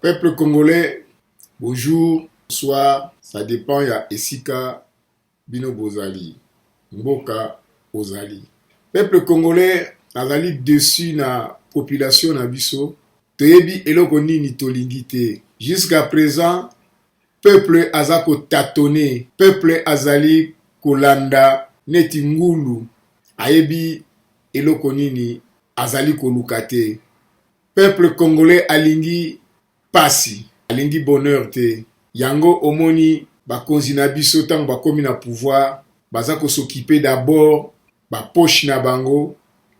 Peuple congolais, bonjour, bonsoir, ça dépend, il y a Esika, Bino Bozali, Mboka Ozali. Peuple congolais, nazali dessus na population na biso, toyebi eloko nini tolingi te. Jusqu'à présent, peuple azako tâtonné, peuple azali kolanda neti ngulu, ayebi eloko nini azali koluka te. Peuple congolais alingi pasi, alingi bonheur te. Yango omoni bakonzi na biso tango bakomi na pouvoir, baza ko s'occuper d'abord ba poche na bango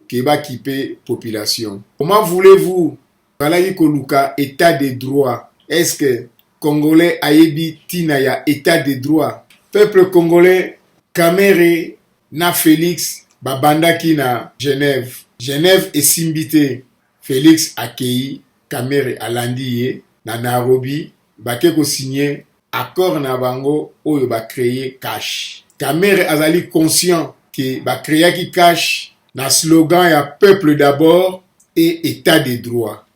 ke ba kipe population. Comment voulez-vous balaki koluka état de droit? Est-ce que congolais ayebi tina ya état de droit? Peuple congolais, Kamere na Félix babandaki na Genève. Genève esimbite. Félix akei, Kamere alandi ye na Nairobi, bake ko signer accord na bango oyo ba créer cash. Kamere azali conscient que ba créer ki cash na slogan ya peuple d'abord et état de droit.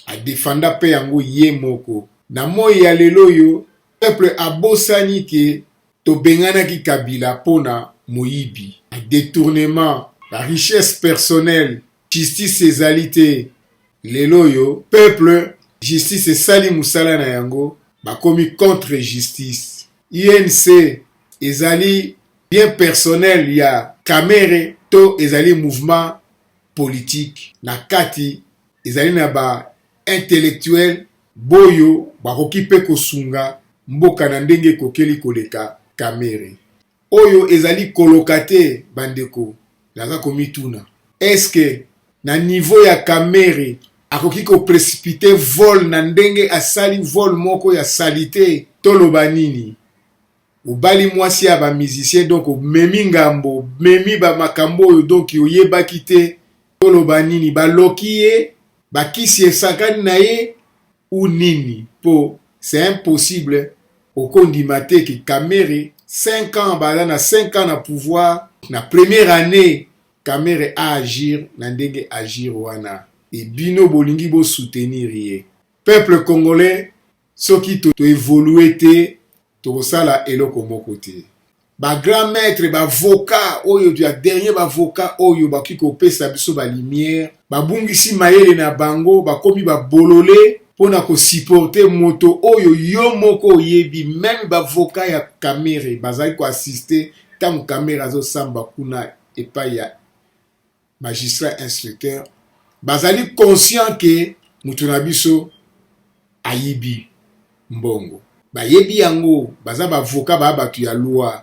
A défenda pe yango ye moko. Na moi ya lelo yo, peuple abosani ke to bengana ki Kabila pona moyibi. A détournement, la richesse personnelle, justice ezalité. Lelo yo, peuple, justice esali musala na yango, bakomi contre justice. INC ezali bien personnel ya Kamere to ezali mouvement politique. Na kati ezali na ba intellectuel boyo bakoki pe kosunga mboka na ndenge kokeli koleka Kamere. Oyo ezali kolokate bandeko, naza komituna. Est-ce que na niveau ya Kamere akoki ko précipiter vol na ndenge asali vol moko ya salite toloba nini? Obali mwasi ya ba musicien donc memi ngambo, memi ba makambo oyo donc oyebaki te toloba nini? Baloki ye, bakisi esakani na ye ou nini? Po c'est impossible okondima te ki Kamere 5 ans bala na 5 ans na pouvoir, na première année Kamere a agir na ndenge agir wana. Et bino bolingi bo soutenir ye. Peuple congolais, soki to évoluer te, to sala eloko moko te. Ba grand maître, ba avocat oyo du dernier ba avocat oyo ba kiko pesa biso ba lumière, ba bungisi mayele na bango, ba komi ba bolole pona ko supporter moto oyo yo moko yebi, même ba avocat ya Kamere bazali ko assister tant Kamere azo samba kuna epa ya magistrat instructeur. Bazali conscient que mutuna biso ayibi mbongo. Ba yebi yango, baza ba avocat ba batu ya loi,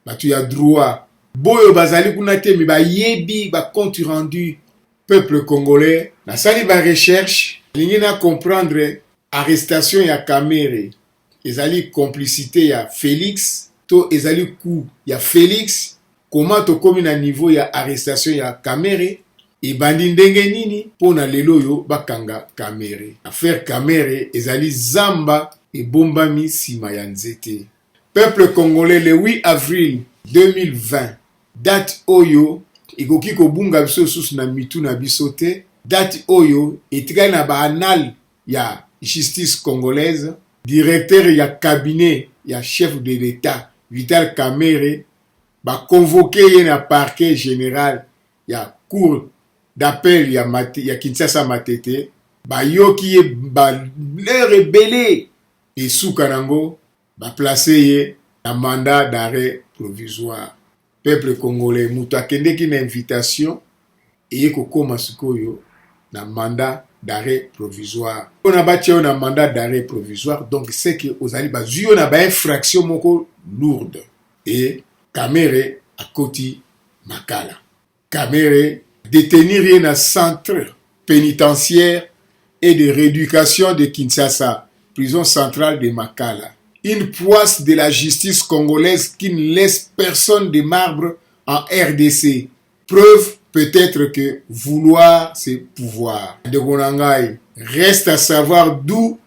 batu ya droit. Boyo bazali kuna te mi ba yebi ba compte rendu peuple congolais. Na sali ba recherche, lingi na comprendre arrestation ya Kamere. Ezali complicité ya Félix, to ezali coup ya Félix. Comment to komi na niveau ya arrestation ya Kamere? Ebandi ndenge nini pona lelo yo bakanga Kamere. Affaire Kamere ezali zamba ebombami sima ya nzete. Peuple congolais, le 8 avril 2020, date oyo ekoki kobunga biso susu na mitu na biso te. Date oyo etikali na ba annal ya justice congolaise. Directeur ya cabinet ya chef de l'État Vital Kamere ba convoqué ye na parquet général ya cour d'appel ya Kinshasa Matete, ba yoki ye ba l'heure ebele et souka nango ba placé ye na mandat d'arrêt provisoire. Peuple congolais, mutu akendeki na invitation eye kokoma sikoyo na mandat d'arrêt provisoire. On a bâti un mandat d'arrêt provisoire, donc c'est que ozali bazuyo na ba infraction moko lourde. Et Kamere akoti makala. Kamere détenir dans centre pénitentiaire et de rééducation de Kinshasa, prison centrale de Makala. Une poisse de la justice congolaise qui ne laisse personne de marbre en RDC. Preuve peut-être que vouloir c'est pouvoir. De Gonangai, reste à savoir d'où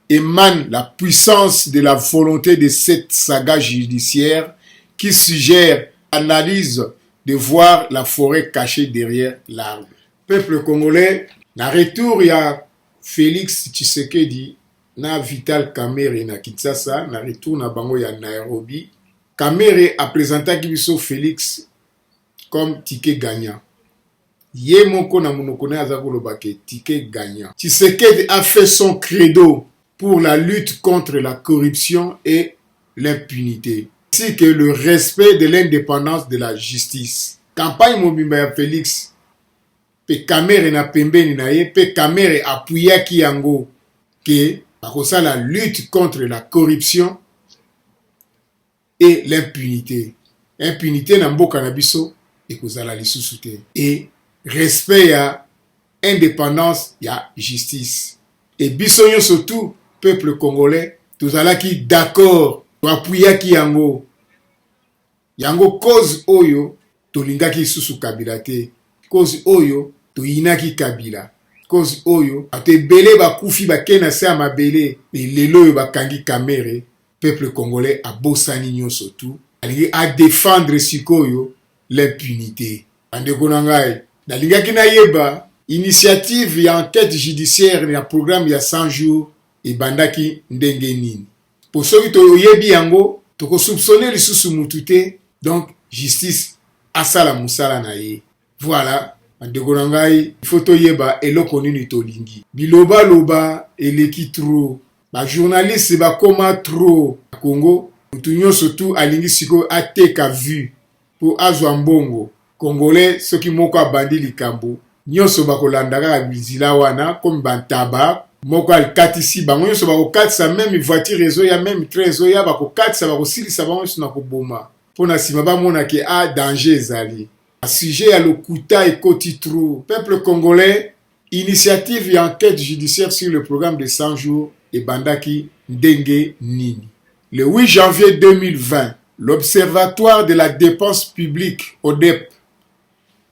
émane la puissance de la volonté de cette saga judiciaire qui suggère, analyse de voir la forêt cachée derrière l'arbre. Peuple congolais, na retour ya Félix Tshisekedi na Vital Kamerhe na Kinshasa na retour na bango ya Nairobi. Kamerhe a présenté biso Félix comme ticket gagnant. Ye moko na monoko na aza koloba ke ticket gagnant. Tshisekedi a fait son credo pour la lutte contre la corruption et l'impunité, ainsi que le respect de l'indépendance de la justice. Campagne mobimba ya Félix pe Kamerhe na pembeni na ye, pe Kamerhe apuyaki yango ke bakosala la lutte contre la corruption et l'impunité. Impunité na mboka na biso ekozala lisusu te. Et respect ya indépendance ya justice. Et biso nyonso tout peuple congolais tozalaki d'accord, toapuyaki yango. Yango cause oyo tolingaki lisusu Kabila te. Cause oyo toyinaki Kabila. Cause oyo ato ebele bakufi bakena se ya mabele. Lelo oyo bakangi Kamerhe, peuple congolais abosani nyonso tout alingi a défendre sikoyo l'impunité. Bandeko na ngai, nalingaki nayeba initiative ya enquête judiciaire ya programme ya 100 jours ebandaki ndenge nini. Po soki toyebi yango tokosoupçonner lisusu mutu te, donc justice asala musala na ye. Voilà, bandeko na ngai, faut toyeba eloko nini tolingi. Biloba loba eleki trop. Ba journaliste bakoma trop na Congo. Mutu nyonso tu alingi siko ateka vue po azwa mbongo. Congolais soki moko abandi likambo nyonso bakolandaka bizila wana comme bantaba moko alikatisi bango nyonso bakokatisa même voiture ezoya même train ezoya bakokatisa bakosilisa bango nyonso na koboma mpona nsima bamona ke danger ezali. Sujet ya lokuta ekoti trop. Peuple congolais, initiative ya enquête judiciaire sur le programme de 100 jours ebandaki ndenge nini. Le 8 janvier 2020, l'Observatoire de la dépense publique, ODEP,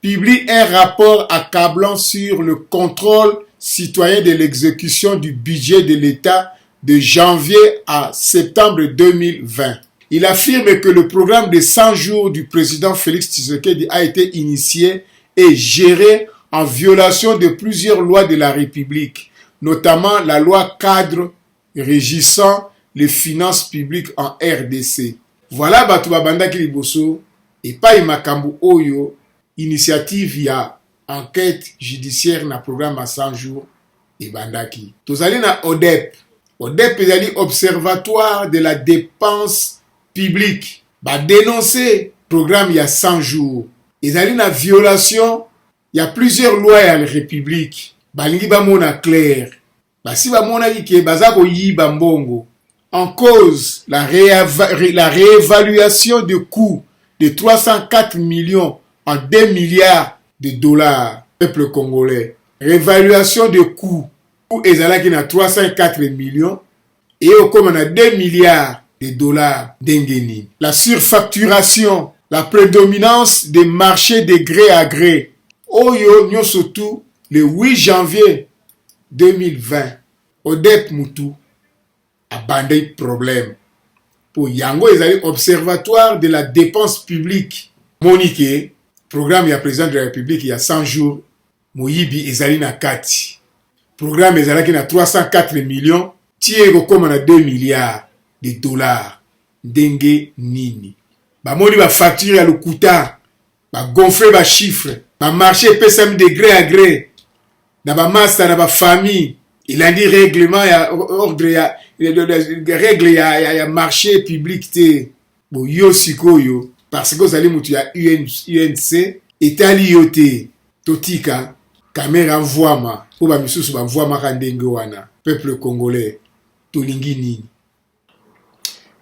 publie un rapport accablant sur le contrôle citoyen de l'exécution du budget de l'État de janvier à septembre 2020. Il affirme que le programme de 100 jours du président Félix Tshisekedi a été initié et géré en violation de plusieurs lois de la République, notamment la loi cadre régissant les finances publiques en RDC. Voilà batu babandaki liboso et pas makambo oyo initiative ya enquête judiciaire na programme à 100 jours et bandaki. Tozali na ODEP. ODEP ezali observatoire de la dépense publique. Ba dénoncer programme ya 100 jours. Ezali na violation ya plusieurs lois ya la République. Balingi ba mona clair. Basi ba mona ki baza ko yiba mbongo. En cause la réévaluation de coûts de 304 millions en 2 milliards de dollars. Peuple congolais. Réévaluation de coûts. Coût ezalaki na 304 millions et au comme on a 2 milliards de dollars d'engeni. La surfacturation, la prédominance des marchés de gré à gré. Oyo nyo surtout le 8 janvier 2020. ODEP Mutu abandé problème. Pour yango ezali observatoire de la dépense publique. Monique, programme ya président de la République il y a 100 jours. Moyibi ezali na kati. Programme ezalaki na 304 millions. Tiego comme na 2 milliards de dollars. Ndenge nini. Ba moni ba facture ya lokuta. Ba gonfler ba chiffre. Ba marché pesami de gré à gré. Na ba master na ba famille. Il a dit règlement ya ordre ya règle ya marché public te. Bo yo sikoyo parce que zali mutu ya UNC etali yote. Totika Kamerhe envoiement pour ba misusu ba envoiement ka ndenge wana. Peuple congolais tolingi nini.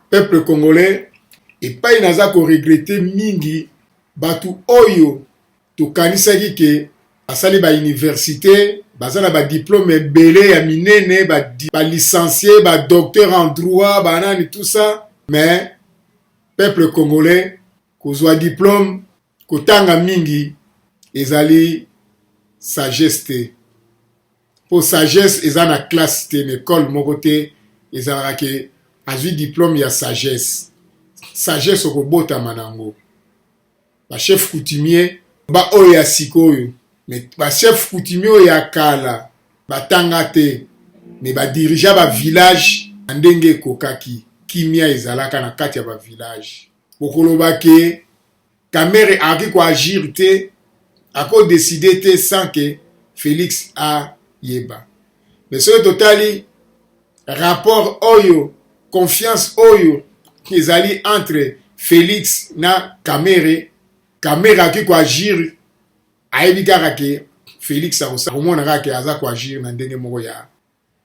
Peuple congolais et pas inaza ko regretter mingi batu oyo tokanisaki ke asali ba université bazana ba diplôme belé ya minene ba licencié ba docteur en droit banani tout ça mais peuple congolais kozwa diplôme kotanga mingi ezali sagesse te. Pour sagesse ezana classe te école moko te ezala ke azwi diplôme ya sagesse. Sagesse okobota manango. Ba chef coutumier ba oyo ya sikoyo. Mais ba chef coutumier oyo ya kala batanga te mais badirija village ndenge kokaki kimia ezalaka na kati ya village okoloba ke Kamere aki ko agir te ako décider te sans que Félix a yeba mais ce totali rapport oyo confiance oyo ezali entre Félix na Kamere aki ko agir ayebi kaka ke Félix akomonaka ke aza ko agir na ndenge moko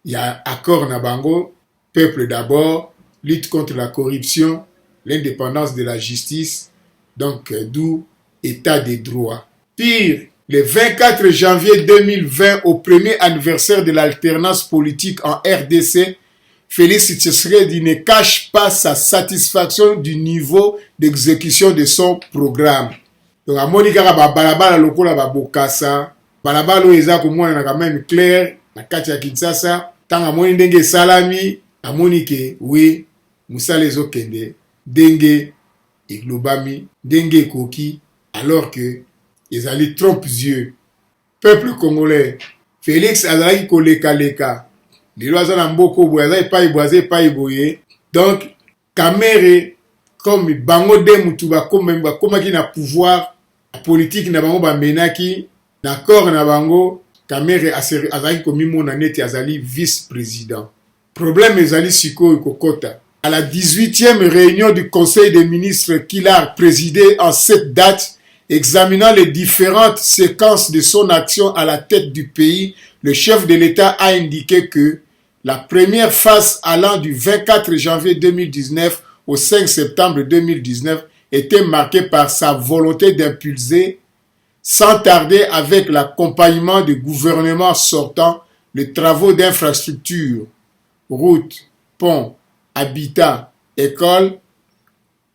ya accord na bango peuple d'abord, lutte contre la corruption, l'indépendance de la justice, donc d'où état de droit. Pire, le 24 janvier 2020, au premier anniversaire de l'alternance politique en RDC, Félix Tshisekedi ne cache pas sa satisfaction du niveau d'exécution de son programme. Donc, à Monika, balabala lokola babokasa, balabala eza komona quand même clair, na kati ya Kinshasa, tanga moni ndenge salami, amoni ke oui musala ezokende ndenge eglobami ndenge ekoki alors que ezali trompe-yeux. Peuple congolais, Félix azalaki koleka lelo aza na mboko boye aza epai boye donc Kamere comme bango de mutu bakomaki na pouvoir politique na bango bamenaki na corps na bango Kamere azalaki komimona neti azali vice-président. Problème ezali sikoyo kokota. À la 18e réunion du Conseil des ministres qu'il a présidé en cette date, examinant les différentes séquences de son action à la tête du pays, le chef de l'État a indiqué que la première phase allant du 24 janvier 2019 au 5 septembre 2019 était marquée par sa volonté d'impulser, sans tarder avec l'accompagnement du gouvernement sortant, les travaux d'infrastructure, routes, ponts, habitat, écoles,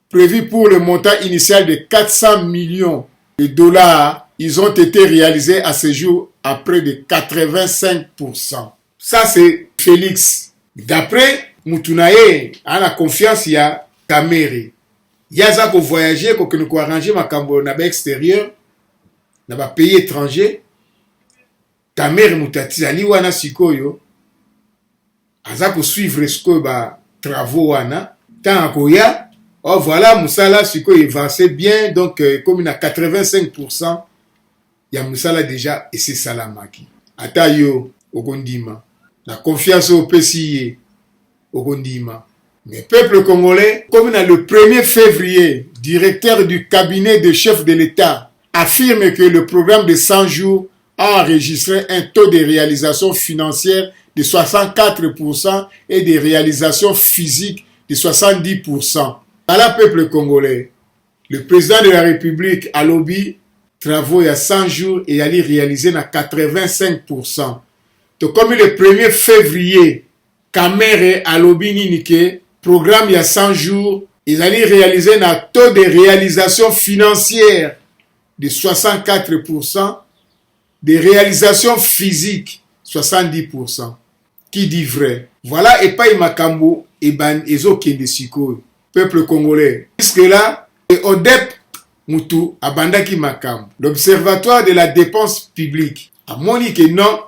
prévus pour le montant initial de 400 millions de dollars, ils ont été réalisés à ce jour à près de 85%. Ça, c'est Félix. D'après Moutunaye, à la confiance, il y a Kamere. Il y a ça pour voyager, pour que nous arranger ma cambo na extérieur, na ba pays étranger. Kamere Moutati, ali wana sikoyo. Aza pour suivre ce que ba travaux wana tant koya oh voilà musala siko avancé bien donc comme il a 85% ya musala déjà et c'est salamaki ata yo okondima la confiance au PCI okondima mais peuple congolais comme il a le 1er février directeur du cabinet de chef de l'État affirme que le programme de 100 jours a enregistré un taux de réalisation financière de 64% et des réalisations physiques de 70%. Dans le peuple congolais, le président de la République a lobby travaux il y a 100 jours et il a réalisé à 85%. Donc comme le 1er février, Kamere a lobby ninique, programme il y a 100 jours, il a réalisé un taux de réalisation financière de 64%, des réalisations physiques 70%. Qui dit vrai? Voilà et pas Makambo et ban ezo kende siko peuple congolais. Jusque là, et Odep Moutou abandaki Makambo. L'observatoire de la dépense publique a moni que non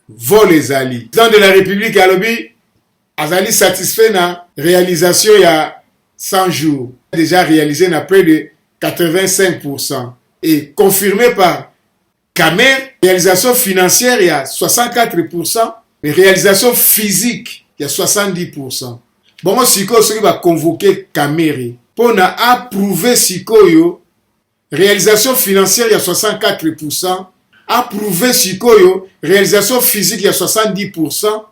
vol les alliés. Le président de la République a lobby azali satisfait na réalisation il y a 100 jours. Déjà réalisé na près de 85% et confirmé par Kamere, réalisation financière il y a 64%. Mais réalisation physique, il y a 70%. Bon, Siko, ce qui va convoquer Kamere pour approuver Sikoyo, réalisation financière, il y a 64%. Approuver Sikoyo, réalisation physique, il y a 70%.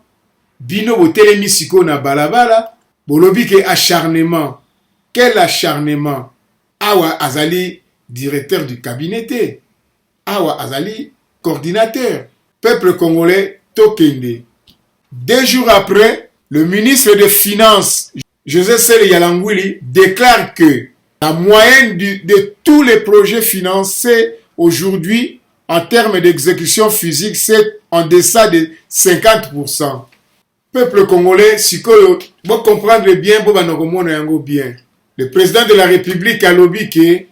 Bino, botelemi Siko na balabala. Bolobi ke acharnement. Quel acharnement? Awa Azali, directeur du cabinet. Awa Azali, coordinateur. Peuple congolais, Tokende. 2 jours après, le ministre des Finances, José Sele Yalangwili, déclare que la moyenne de tous les projets financés aujourd'hui, en termes d'exécution physique, c'est en deçà de 50%. Peuple congolais, si vous comprenez bien, vous bien. Le président de la République a lobby que le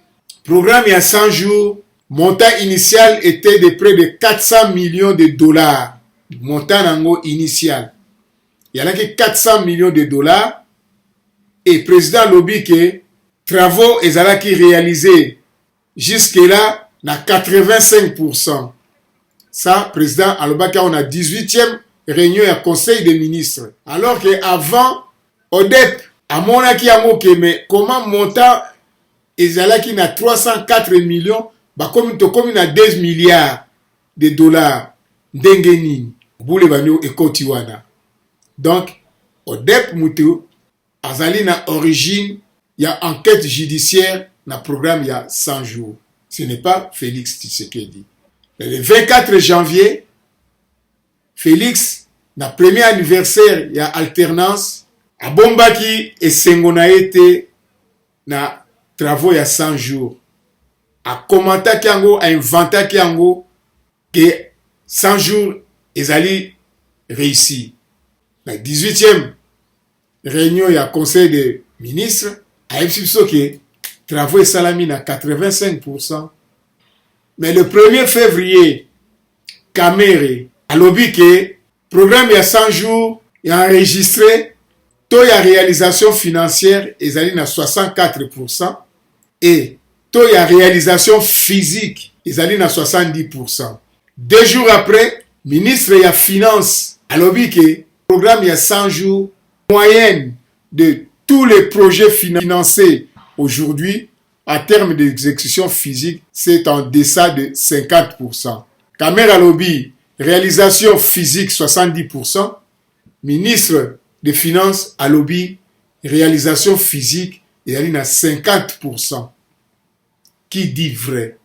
programme il y a 100 jours, montant initial était de près de 400 millions de dollars. montant nango initial. Il y en a que 400 millions de dollars. Et président lobby que travaux ezalaki réalisés jusque-là na 85%. Ça, président alobaki on a 18e réunion ya conseil des ministres. Alors que avant ODEP amonaki yango ke mais comment montant ezalaki na 304 millions bakomi tokomi na 10 milliards de dollars ndenge nini bule banyo ekoti wana. Donc ODEP mutu azali na origine ya enquête judiciaire na programme ya 100 jours. Ce n'est pas Félix Tshisekedi. Le 24 janvier, Félix, na premier anniversaire ya alternance, abombaki esengo na ete na travaux ya 100 jours. A commentaki yango, a inventaki yango que 100 jours ezali réussi. La 18e réunion ya conseil des ministres, a expliqué que travaux salami na 85%. Mais le 1er février, Kamere a lobby que programme il y a 100 jours, il a enregistré taux de réalisation financière ezali na 64% et taux de réalisation physique ezali na 70%. 2 jours après, ministre de la Finance a lobby que programme il y a 100 jours, moyenne de tous les projets financés aujourd'hui, en termes d'exécution physique, c'est en deçà de 50%. Kamera lobby, réalisation physique 70%. Ministre des Finances à lobby, réalisation physique, il y a 50%. Qui dit vrai?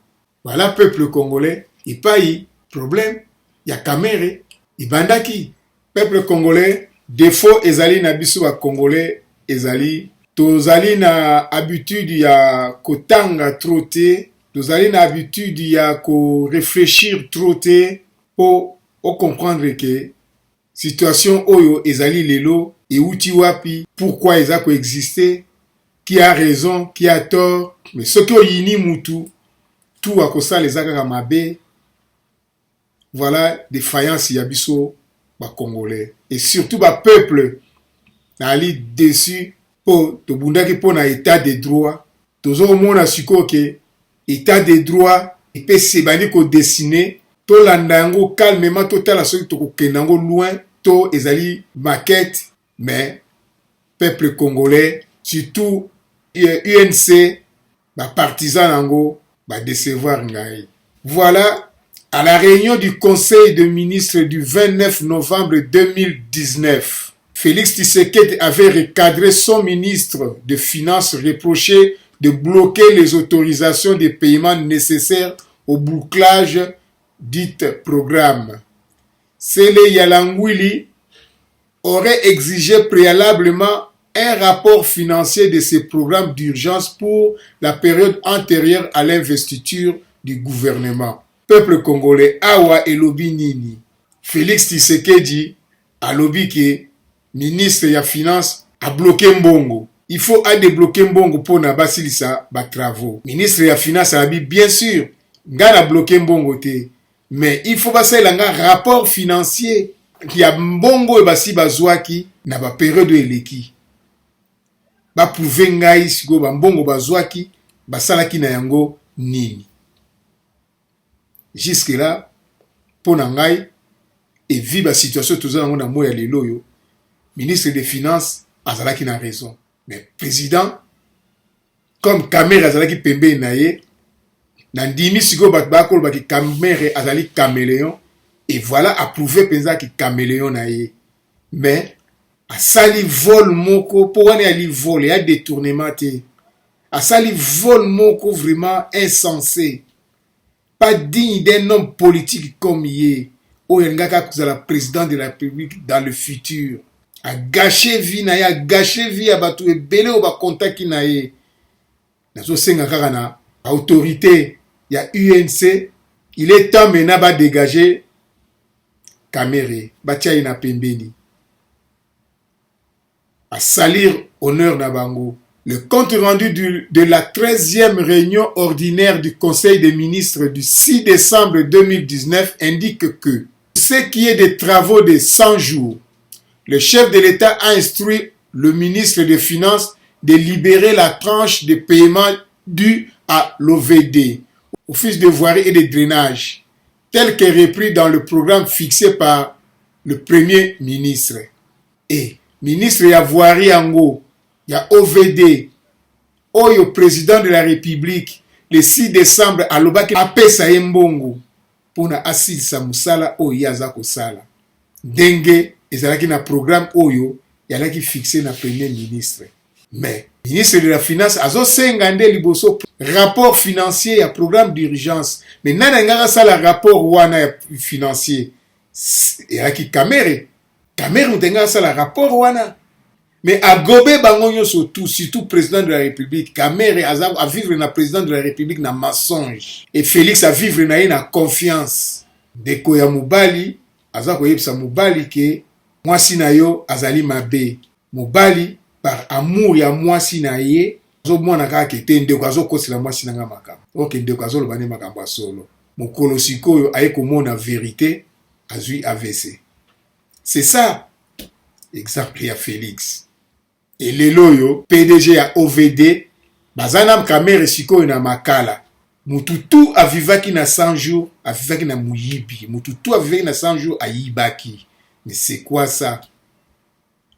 Voilà, peuple congolais, il paye problème, il y a Kamera, il bandaki. Peuple congolais, défaut ezali na biso ba congolais ezali tozali na habitude ya kotanga trop te, tozali na habitude ya ko réfléchir trop te pour comprendre que situation oyo ezali lelo euti wapi, pourquoi ezako exister, qui a raison, qui a tort, mais ce que yini mutu tout akosa les akaka mabe. Voilà défaillance ya biso ba congolais et surtout ba peuple nali dessus pour to bundaki pour na état de droit tozo mona siko ke état de droit et peut se bandi ko dessiner to landango calmement total soki to kendango loin to ezali maquette mais peuple congolais surtout UNC ba partisan nango ba décevoir ngai. Voilà. À la réunion du Conseil des ministres du 29 novembre 2019, Félix Tshisekedi avait recadré son ministre de Finances reproché de bloquer les autorisations de paiement nécessaires au bouclage dit programme. Sele Yalangwili aurait exigé préalablement un rapport financier de ces programmes d'urgence pour la période antérieure à l'investiture du gouvernement. Peuple congolais, awa et lobby nini. Félix Tshisekedi a lobby que ministre ya finance a bloqué mbongo. Il faut a débloquer mbongo pour na basilisa ba travaux. Ministre ya finance a dit bien sûr, nga na bloqué mbongo te, mais il faut passer un rapport financier qui a mbongo e basi bazwaki na ba période eleki. Ba prouver ngai siko ba mbongo bazwaki basalaki na yango nini. Jusque là, pour Nangai, et vive la situation tout ça dans moya lelo yo, ministre des Finances azalaki na raison. Mais président, comme Kamere azalaki pembe naye, nandimi siko bakol baki Kamere azali caméléon, et voilà approuvé penza ki caméléon naye. Mais a sali vol moko, pour wane ali vol, et a détournement te. A sali vol moko vraiment insensé. Pas digne d'un homme politique comme Yé, ou Ngaka Kuzala, président de la République dans le futur. A gâché vie na a gâché vie à batou et belé ou ba contaki na ye. Nazo senga kakana, autorité, il y a UNC, il est temps maintenant ba dégager Kamere, batia ina pembeni. À salir honneur na bango. Le compte rendu de la 13e réunion ordinaire du Conseil des ministres du 6 décembre 2019 indique que ce qui est des travaux de 100 jours, le chef de l'État a instruit le ministre des Finances de libérer la tranche de paiement due à l'OVD, Office de voirie et de drainage, tel que repris dans le programme fixé par le Premier ministre. Et ministre ya voirie yango, ya OVD, oyo président de la République, le 6 décembre alobaki apesa ye mbongo mpona asilisa mosala oyo ye aza kosala. Ndenge ezalaki na programme oyo yalaki fixe na Premier ministre. Mais ministre de la Finance azosenga nde liboso rapport financier ya programme d'urgence. Mais nani angaka sala rapport wana ya financier? Ezalaki Kamere. Kamere mutengaka sala rapport wana. Mais agobe bango nyonso surtout président de la République. Kamere a vivre na président de la République na mensonge. Et Félix a vivre na ye na confiance. Ndeko ya mobali aza koyebisa mobali ke mwasi na yo azali mabe. Mobali par amour ya mwasi na ye azomona kaka kete ndeko azokosela mwasi nanga makambo. Ok, ndeko azoloba ne makambo solo. Mokolo sikoyo aye komona vérité azwi AVC. C'est ça. Exemple ya Félix. Et lelo yo PDG ya OVD bazana Kamere sikoyo na makala. Mututu avivaki na 100 jours, avivaki na muyibi. Mututu avivaki na 100 jours ayibaki. Mais c'est quoi ça?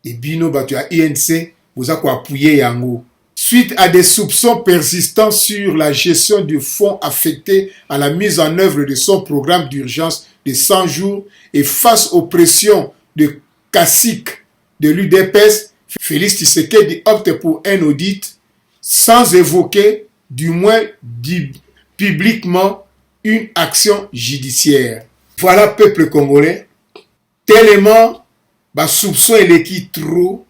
Et bino bato ya INC vous a quoi appuyer yango. Suite à des soupçons persistants sur la gestion du fonds affecté à la mise en œuvre de son programme d'urgence de 100 jours et face aux pressions de caciques de l'UDPS, Félix Tshisekedi opte pour un audit sans évoquer, du moins publiquement, une action judiciaire. Voilà, peuple congolais, tellement bas soupçon et l'équipe trop.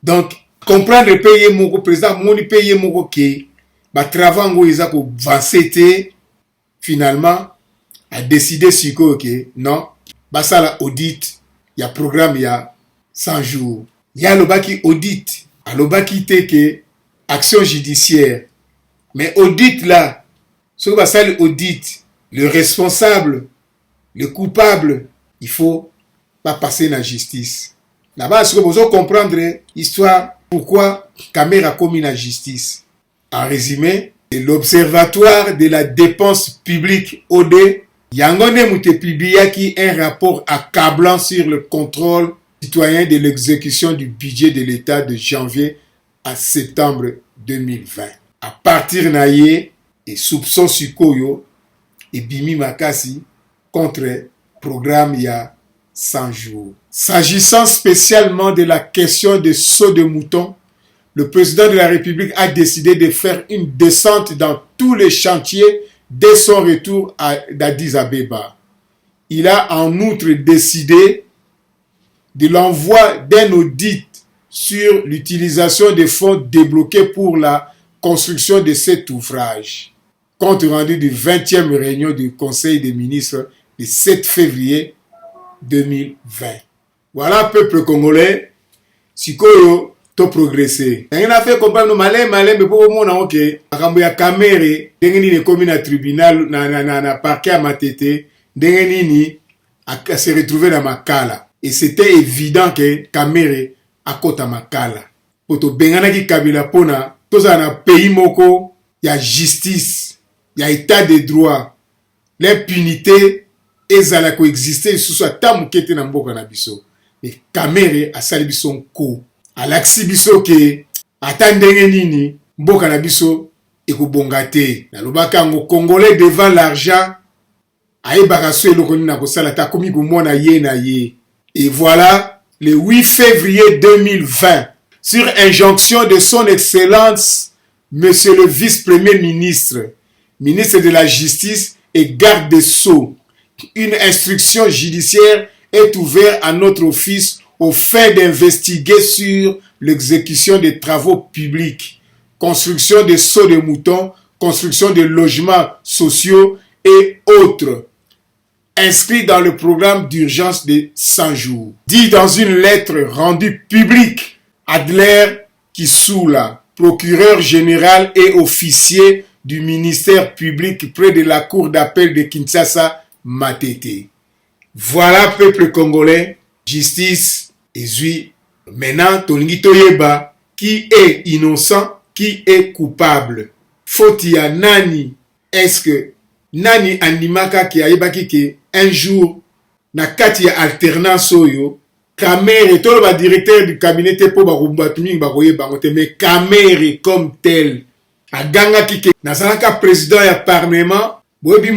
Donc, comprendre le pays moko président moni pays moko ke ba travail ngo eza ko vancete finalement a décidé siko que non ba sala audit ya programme ya 100 jours. Ya lobaki audit, alobaki te que action judiciaire. Mais audit là, ce va ça audit, le responsable, le coupable, il faut pas passer dans la justice. Là-bas, ce que vous allez comprendre l'histoire, pourquoi Kamere a commis la justice. En résumé, c'est l'Observatoire de la dépense publique OD, Yangone Mute publiaki un rapport accablant sur le contrôle citoyen de l'exécution du budget de l'État de janvier à septembre 2020. À partir naye et soupçon sikoyo et bimi makasi contre programme ya 100 jours. S'agissant spécialement de la question des sauts de moutons, le président de la République a décidé de faire une descente dans tous les chantiers dès son retour d'Addis Abeba. Il a en outre décidé de l'envoi d'un audit sur l'utilisation des fonds débloqués pour la construction de cet ouvrage. Compte rendu du 20e réunion du Conseil des ministres le 7 février 2020. Voilà, peuple congolais, sikoyo to progresser. On a fait comprendre malin mais pour mon ok. Akambo ya Kamere, ndenge ni komi na tribunal na parquet à Matete, ndenge ni a se retrouver dans Makala. Et c'était évident que Kamere a kota Makala. Poto bengana ki Kabila pona, toza na pays moko, ya justice, ya état de droit, l'impunité ezala coexister sous sa tamukete na mboka na biso. Et Kamere a sali biso nko. Alaksi biso ke atandenge nini mboka na biso ekobonga te. Na lobaka ngo Congolais devant l'argent ayebaka so eloko nini na kosala ta komi komona ye na ye. Et voilà, le 8 février 2020, sur injonction de son Excellence, Monsieur le Vice-Premier ministre, ministre de la Justice et garde des Sceaux, une instruction judiciaire est ouverte à notre office au fin d'investiguer sur l'exécution des travaux publics, construction des seaux de moutons, construction de logements sociaux et autres, inscrit dans le programme d'urgence de 100 jours. Dit dans une lettre rendue publique, Adler Kisula, procureur général et officier du ministère public près de la cour d'appel de Kinshasa, Matete. Voilà, peuple congolais, justice ezui. Maintenant, tolingi toyeba qui est innocent, qui est coupable. Faute ya nani? Est-ce que nani andimaka ki ayebaki ke un jour na kati ya alternance oyo Kamere, tout le directeur du cabinet po bakubatumi bakoyeba ngote, mais Kamere comme tel a ganga kike nazalaka président ya parlement boyebi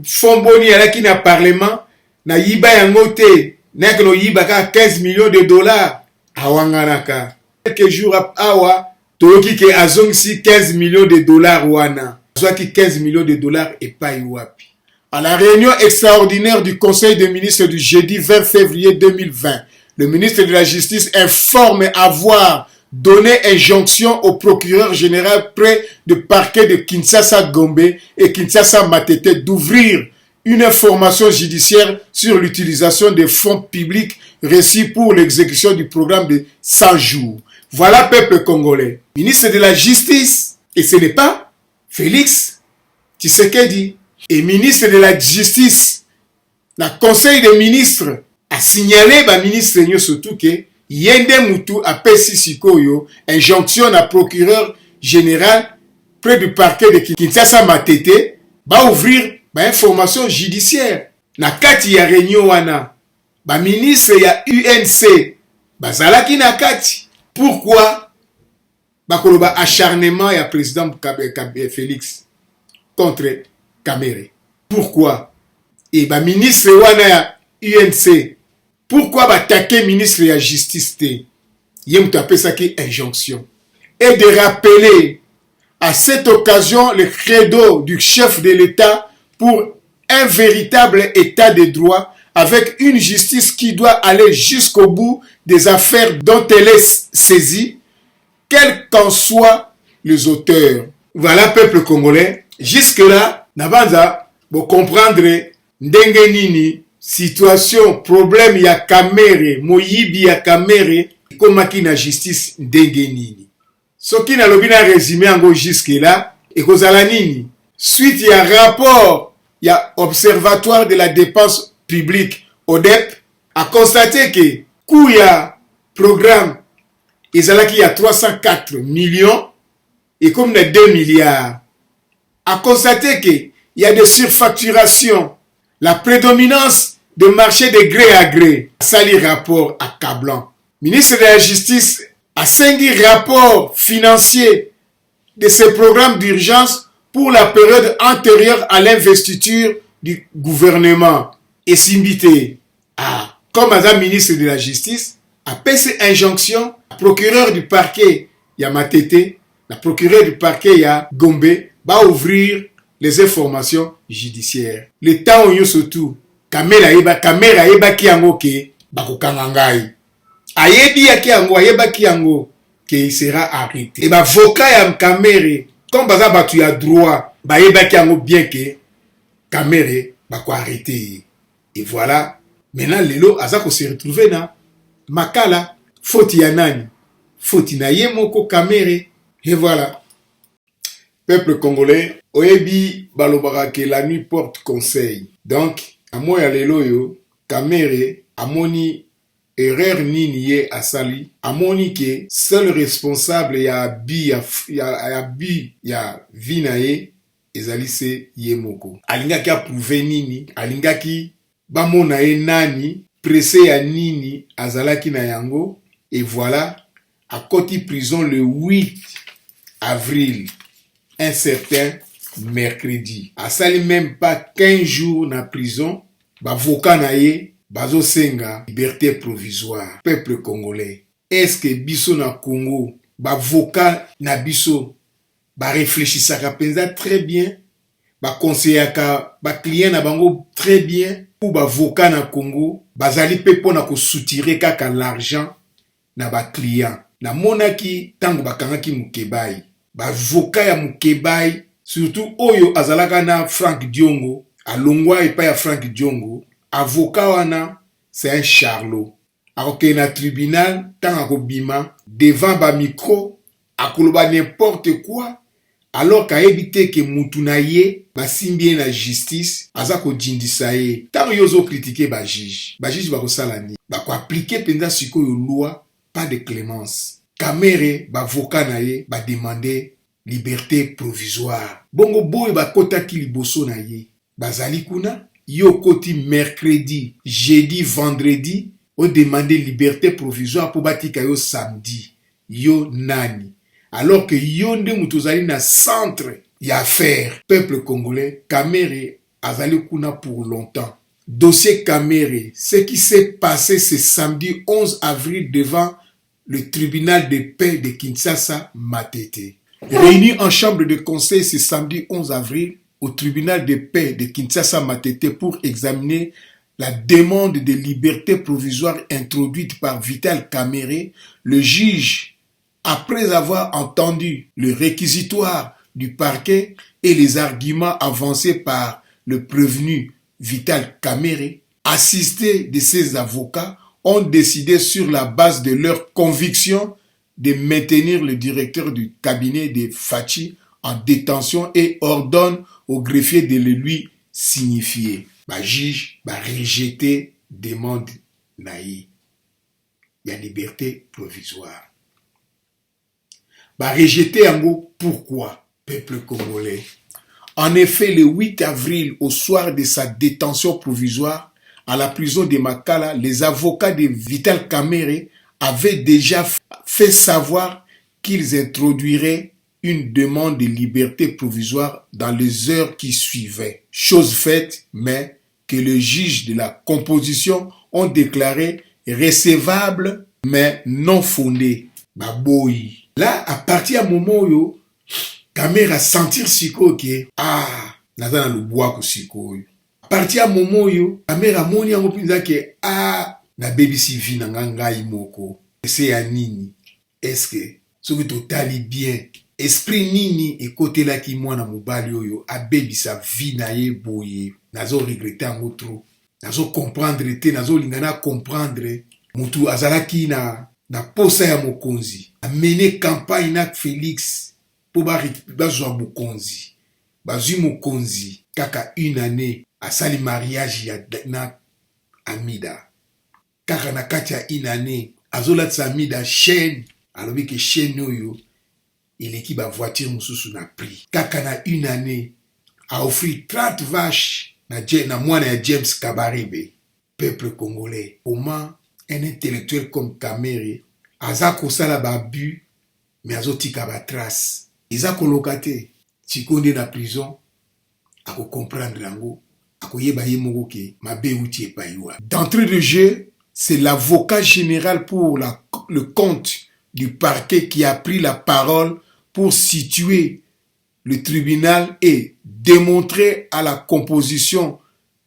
fomboni alaki na parlement na yiba yango te na ke no yiba ka 15 millions de dollars awanganaka quelques jours awa toyoki ke azongisi 15 millions de dollars wana azwaki 15 millions de dollars epai wapi. À la réunion extraordinaire du Conseil des ministres du jeudi 20 février 2020, le ministre de la Justice informe avoir donné injonction au procureur général près du parquet de Kinshasa-Gombe et Kinshasa-Matete d'ouvrir une information judiciaire sur l'utilisation des fonds publics reçus pour l'exécution du programme de 100 jours. Voilà, peuple congolais. Ministre de la Justice, et ce n'est pas Félix Tshisekedi, et ministre de la Justice, le Conseil des ministres a signalé ba ministre nyo surtout que yende mutu a pesi sikoyo injonction na procureur général près du parquet de Kinshasa Matete ba ouvrir ba information judiciaire. Na kati ya réunion wana ba ministre ya UNC bazalaki na kati. Pourquoi bakoloba acharnement ya président Félix contre Kamere? Pourquoi? Et ba ministre wana ya UNC, pourquoi attaquer ministre de la justice te? Yem tapé ça qui injonction. Et de rappeler à cette occasion le credo du chef de l'État pour un véritable état de droit avec une justice qui doit aller jusqu'au bout des affaires dont elle est saisie, quels qu'en soient les auteurs. Voilà, peuple congolais. Jusque-là, Nabanza, vous comprendre ndenge nini situation problème ya Kamere moyibi ya Kamere komaki na justice ndenge nini. Soki na lobi na résumé yango jusque là ekozala nini? Suite ya rapport ya observatoire de la dépense publique ODEP a constaté que coût ya programme ezalaki ya 304 millions et comme na 2 milliards. A constaté que il y a des surfacturations, la prédominance de marché de gré à gré. Sali rapport accablant. Ministre de la Justice a cinq rapports financiers de ces programmes d'urgence pour la période antérieure à l'investiture du gouvernement. Et Simbité, comme Madame ministre de la Justice, a fait cette injonction, le procureur du parquet Yamatete, le procureur du parquet ya Gombe, va ouvrir les informations judiciaires. Le temps où surtout, Kamera yeba kiango ke bakokanga ngai. Ayebi ya kiango ayeba kiango ke il sera arrêté. Et ba avocat ya Kamere, comme baza batu ya droit, ba yeba kiango bien que Kamere bako arrêté. Et voilà, maintenant lelo azako se retrouver na makala faute ya nani? Faute na ye moko Kamere. Et voilà. Peuple congolais, oyebi balobaka que la nuit porte conseil. Donc, à moi lelo yo, Kamere amoni erreur nini ye asali, amoni ke seul responsable ya bi ya vina ye ezali se ye moko. Alingaki approuver nini, alingaki bamona ye nani, pressé ya nini azalaki na yango, et voilà, à Koti prison le 8 avril. Un certain mercredi. Asali même pas 15 jours na prison, bavoka na ye, bazo senga liberté provisoire. Peuple congolais, est-ce que biso na Congo, bavoka na biso, ba réfléchissaka penza très bien, ba conseillaka, ba client na bango très bien, ou bavoka na Congo, bazali pe pona ko soutirer kaka l'argent na ba client. Na monaki tango bakangaki mukebai. Bavoka ya mukebai, surtout oyo azalaka na Frank Diongo, alongwa epa ya Frank Diongo, avoka wana c'est un charlot. Akoke na tribunal, tant akobima, devant ba micro, akoloba n'importe quoi, alors qu'ayebi te ke mutu na ye basimbi ye na justice aza kodindisa ye. Ntango yo ozocritique bajuge bakosala nini? Bakoaplike mpenza sikoyo loi pas de clémence. Kamere bavoka na ye bademande liberté provisoire. Bongo boye bakotaki liboso na ye bazali kuna, yo koti mercredi, jeudi, vendredi o demande liberté provisoire pour batika yo samedi. Yo nani? Alors que yo nde mutu ozali na centre ya affaire peuple congolais, Kamere azali kuna pour longtemps. Dossier Kamere, ce qui s'est passé ce samedi 11 avril devant le tribunal de paix de Kinshasa Matete. Réunis en chambre de conseil ce samedi 11 avril au tribunal de paix de Kinshasa Matete pour examiner la demande de liberté provisoire introduite par Vital Kamerhe, le juge, après avoir entendu le réquisitoire du parquet et les arguments avancés par le prévenu Vital Kamerhe, assisté de ses avocats, ont décidé sur la base de leur conviction de maintenir le directeur du cabinet de Fachi en détention et ordonne au greffier de le lui signifier. Juge rejeter demande naïe. Il y a liberté provisoire. Rejeter en gros pourquoi, peuple congolais? En effet, le 8 avril, au soir de sa détention provisoire à la prison de Makala, les avocats de Vital Kamerhe avaient déjà fait savoir qu'ils introduiraient une demande de liberté provisoire dans les heures qui suivaient. Chose faite, mais que le juge de la composition ont déclaré recevable, mais non fondé. Baboyi. Là, à partir du moment où Kamerhe a senti siko que naza na lubwa ko siko. À partir du moment où Kamerhe a moni yango pinza que na baby si na ngai moko. C'est ya nini? Est-ce que ce que totali bien esprit nini et côté là qui mwana mobali oyo a baby sa vie na ye boye. Nazo regretter yango trop. Nazo comprendre te, nazo lingana comprendre mutu azalaki na posa ya mokonzi. A mené campagne na Félix pour bazwa mokonzi. Bazwi mokonzi kaka une année asali mariage ya na Amida. Kaka na kati ya une année azolatisa Amida chaîne, alobi ke chaîne oyo eleki ba voiture mususu na prix. Kaka na une année a offert 30 vaches na mwana ya James Kabarebe. Peuple congolais, comment un intellectuel comme Kamerhe aza kosala babu mais azotika ba trace. Eza koloka te tikonde na prison ako comprendre yango akoyeba ye moko ke mabe uti epaiwa. D'entrée de jeu, c'est l'avocat général pour le compte du parquet qui a pris la parole pour situer le tribunal et démontrer à la composition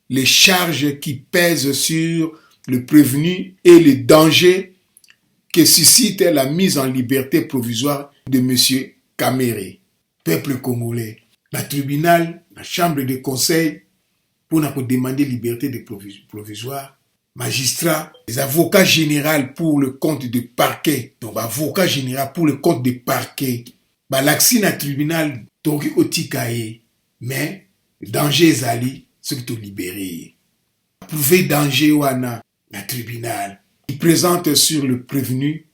les charges qui pèsent sur le prévenu et le danger que suscite la mise en liberté provisoire de M. Kamerhe. Peuple congolais, la tribunal, la chambre de conseil, pour demander liberté de provisoire, magistrat, les avocats généraux pour le compte de parquet, donc avocat général pour le compte de parquet, l'accès na tribunal, toki otikaye, mais danger ezali, ce qui te libéré. Prouver danger wana na tribunal, il présente sur le prévenu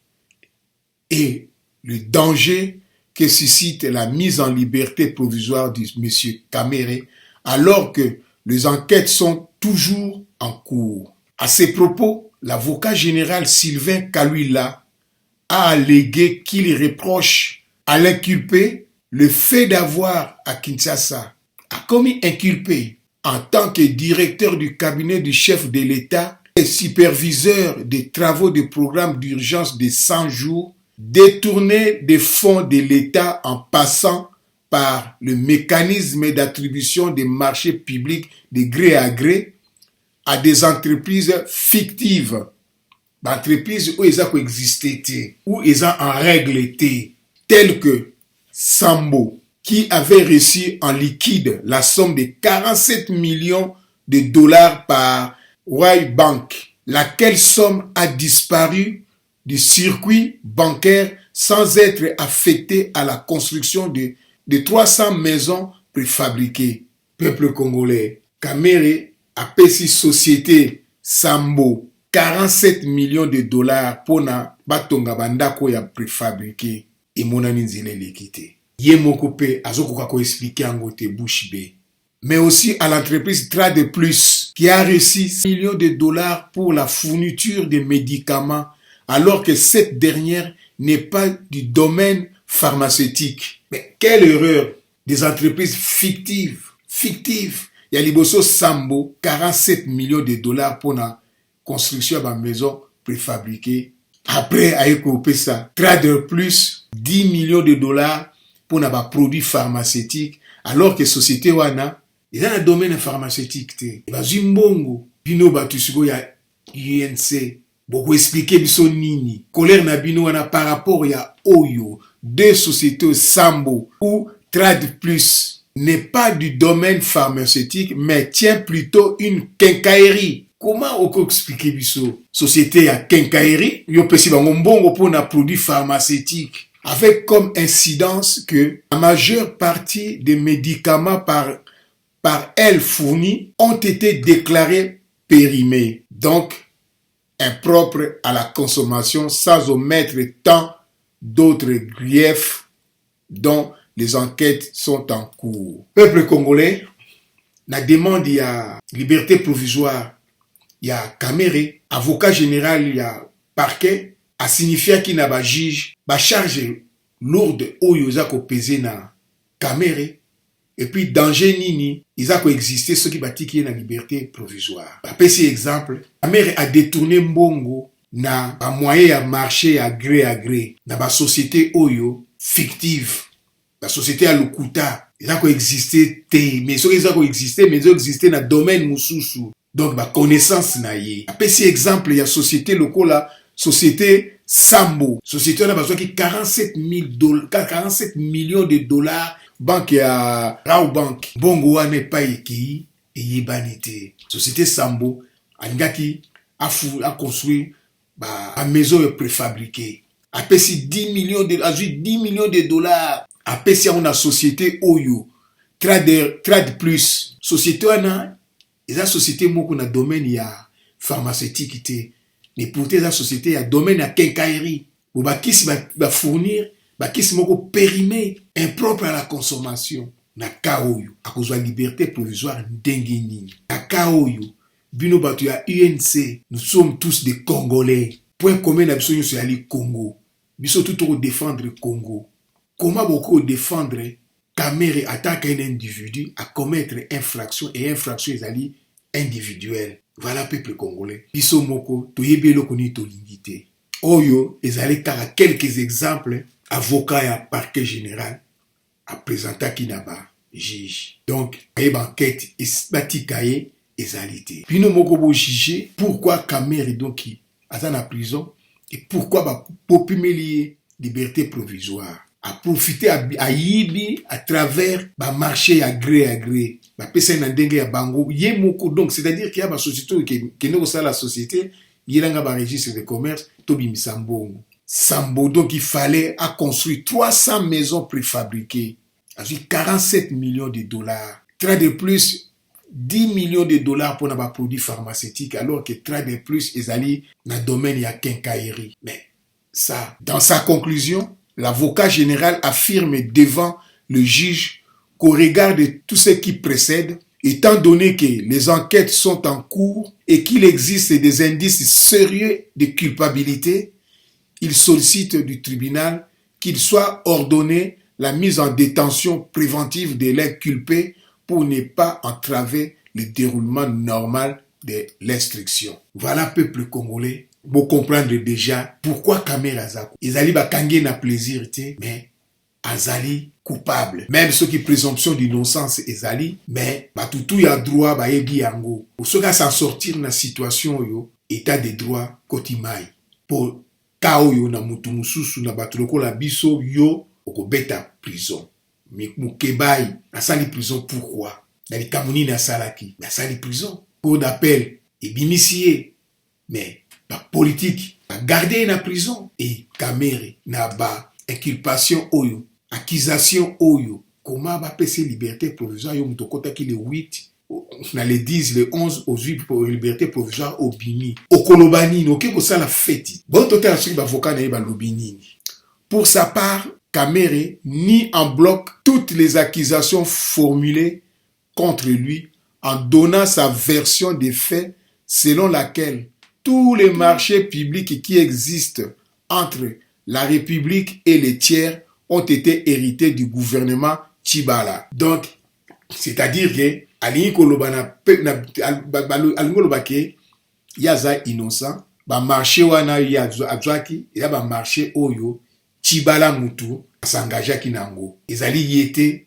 et le danger que suscite la mise en liberté provisoire de M. Kamerhe, alors que les enquêtes sont toujours en cours. À ces propos, l'avocat général Sylvain Kaluila a allégué qu'il reproche à l'inculpé le fait d'avoir à Kinshasa, a commis inculpé en tant que directeur du cabinet du chef de l'État et superviseur des travaux de programme d'urgence de 100 jours, détourner des fonds de l'État en passant par le mécanisme d'attribution des marchés publics de gré à gré à des entreprises fictives. Entreprises où elles ont existé, où elles ont en règle été, telles que Sambo, qui avait reçu en liquide la somme de 47 millions de dollars par Roy Bank, laquelle somme a disparu du circuit bancaire sans être affectée à la construction de de 300 maisons préfabriquées. Peuple congolais, Kamere a payé société Sambo 47 millions de dollars pour na batonga bandako ya préfabriqué et monani nzele l'équité. Ye moko pe azokoka ko expliquer yango te bouche bée. Mais aussi à l'entreprise Trade Plus qui a reçu 6 millions de dollars pour la fourniture de médicaments alors que cette dernière n'est pas du domaine pharmaceutique. Mais quelle erreur des entreprises fictives. Il y a Liboso Sambo 47 millions de dollars pour la construction de la maison préfabriquée. Après, à écouper ça, Trade Plus 10 millions de dollars pour les produits pharmaceutiques alors que société wana ils ont un domaine pharmaceutique te bazimbongo bino batusigo ya UNC beaucoup expliquer biso nini colère na bino wana par rapport ya Oyo deux sociétés Sambo ou Trade Plus n'est pas du domaine pharmaceutique mais tient plutôt une quincaillerie. Comment on peut expliquer biso société ya quincaillerie yo pesi bango mbongo pour na produits pharmaceutiques avec comme incidence que la majeure partie des médicaments par elle fournis ont été déclarés périmés, donc impropres à la consommation sans omettre tant d'autres griefs dont les enquêtes sont en cours. Peuple congolais, la demande il y a liberté provisoire, il y a Kamere, avocat général, il y a parquet, a signifié qu'il n'a pas juge, ba charge lourde oyo za ko peser na Kamere. Et puis, danger nini, ils ont coexisté ceux qui bâtissent la liberté provisoire. Après ces exemples, la mère a détourné mbongo na un moyen à marcher à gré, na ba société oyo fictive, la société à Lukuta, ils ont coexisté mais ceux qui ont coexisté, mais ils ont existé dans le domaine moussousou. Donc, ma connaissance na yé. Après ces exemples, il y a société locale, société Sambo, société on a besoin qui 47 millions de dollars. Banque ya Raobank bongo wane pa eki eyebanite société Sambo angaki a construit a maison préfabriquée a pesi 10 millions de dollars a pesi a una société Oyo Trade Plus société wana eza société moko na domaine ya pharmaceutique te mais pourtant eza société ya domaine ya quincaillerie ou bakisi ba fournir bakisi moko périmé impropre à la consommation na kaoyo akozwa liberté provisoire ndenge nini na kaoyo bino bato ya UNC nous sommes tous des Congolais point commun na biso nyonso yali Congo biso tout toko défendre Congo comment beaucoup défendre Kamere attaque un individu à commettre infraction et infraction ezali individuelle voilà peuple congolais biso moko toyebelo koni tolingité oyo ezali kaka quelques exemples avocat et parquet général a présenté Kinaba juge. Donc, il y a une enquête et ezalité. Puis nous avons jugé pourquoi Kamere donc est en prison et pourquoi ba popumelier liberté provisoire a profité à Yibi à travers ba marché à gré. Ba pesa na ndenge ya bango yemoko donc c'est-à-dire qu'il y a ba société qui ne pas la société, il y a un registre de commerce Tobi Misambongo. Sambo, donc il fallait à construire 300 maisons préfabriquées avec 47 millions de dollars. Trade Plus 10 millions de dollars pour nos produits pharmaceutiques alors que Trade Plus est allé dans le domaine de la quincaillerie. Mais ça, dans sa conclusion, l'avocat général affirme devant le juge qu'au regard de tout ce qui précède, étant donné que les enquêtes sont en cours et qu'il existe des indices sérieux de culpabilité, il sollicite du tribunal qu'il soit ordonné la mise en détention préventive de l'inculpé pour ne pas entraver le déroulement normal de l'instruction. Voilà, peuple congolais, vous comprendre déjà pourquoi Kamere Azako. Ezali bakangi na plaisir, mais Azali coupable. Même ceux qui présomption d'innocence Ezali, mais batutu ya droit ba yebi yango. Pour ceux qui s'en sortir na situation yo, état de droit kotimai. Pour kao yo na mutu mususu na batuloko la biso yo okobeta prison. Mais mukebai asali prison pourquoi? Dans kamuni na salaki, asali prison. Cour d'appel et bimissier. Mais la politique a gardé na prison et Kamere na ba inculpation oyo, accusation oyo comment va passer liberté provisoire yo mutokota ki le 8 na le 10 le 11 aux 8 pour liberté provisoire au bini okolobani no ke ça la fête bon total sur avocat na ba lobini. Pour sa part, Kamere nie en bloc toutes les accusations formulées contre lui en donnant sa version des faits selon laquelle tous les marchés publics qui existent entre la République et les tiers ont été hérités du gouvernement Tshibala. Donc, c'est-à-dire que Alingi Kolobana Alingolobake yaza innocent, ba marché wana ya azwaki, ya ba marché oyo Tshibala mutu s'engagea kinango. Ezali yete,